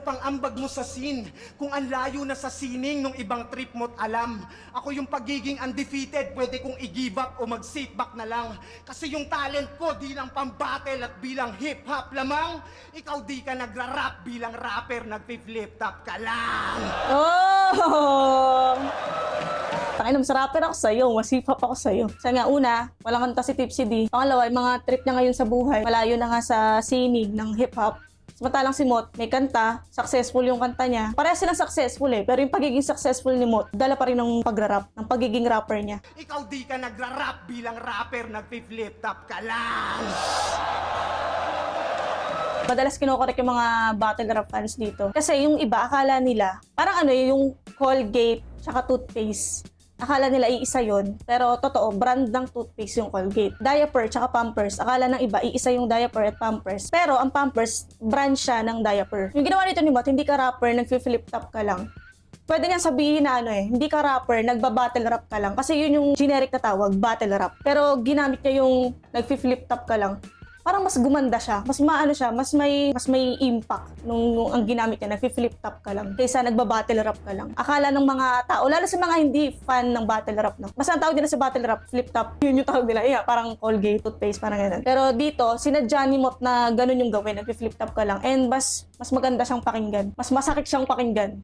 pang ambag mo sa scene? Kung ang layo na sa sining nung ibang trip mo't alam. Ako yung pagiging undefeated, pwede kong i-give up o mag-sit back na lang. Kasi yung talent ko di lang pang-battle at bilang hip-hop lamang. Ikaw di ka nagra-rap bilang rapper, nagpi-flip top ka lang. Oh! Takin mas rapper ako sa'yo, masipap ako sa'yo. Sa nga una, walang kanta si Tipsy D. Pangalawa, yung mga trip niya ngayon sa buhay, malayo na nga sa sinig ng hip-hop. Samantalang si Mot, may kanta, successful yung kanta niya. Parehas silang successful pero yung pagiging successful ni Mot, dala pa rin ng pagra-rap, ng pagiging rapper niya. Ikaw di ka nagra-rap bilang rapper, nagpi-flip top ka lang. Madalas kinokorek yung mga battle rap fans dito. Kasi yung iba, akala nila, parang yung Colgate tsaka toothpaste. Akala nila iisa yon, pero totoo, brand ng toothpaste yung Colgate. Diaper tsaka Pampers, akala ng iba iisa yung diaper at Pampers. Pero ang Pampers, brand siya ng diaper. Yung ginawa nito ni Mot, hindi ka rapper, nagfi-flip top ka lang. Pwede niya sabihin na hindi ka rapper, nagba-battle rap ka lang. Kasi yun yung generic na tawag, battle rap. Pero ginamit niya yung nagfi-flip top ka lang. Parang mas gumanda siya, mas maano siya, mas may impact nung ang ginamit niya, nagfi-flip top ka lang, kaysa nagba-battle rap ka lang. Akala ng mga tao, lalo sa mga hindi fan ng battle rap, no? Basta ang tawag nila sa battle rap, flip top, yun yung tawag nila, parang Colgate, toothpaste, parang ganun. Pero dito, sinadya ni Mot na ganun yung gawin, nagfi-flip top ka lang, and mas maganda siyang pakinggan, mas masakit siyang pakinggan.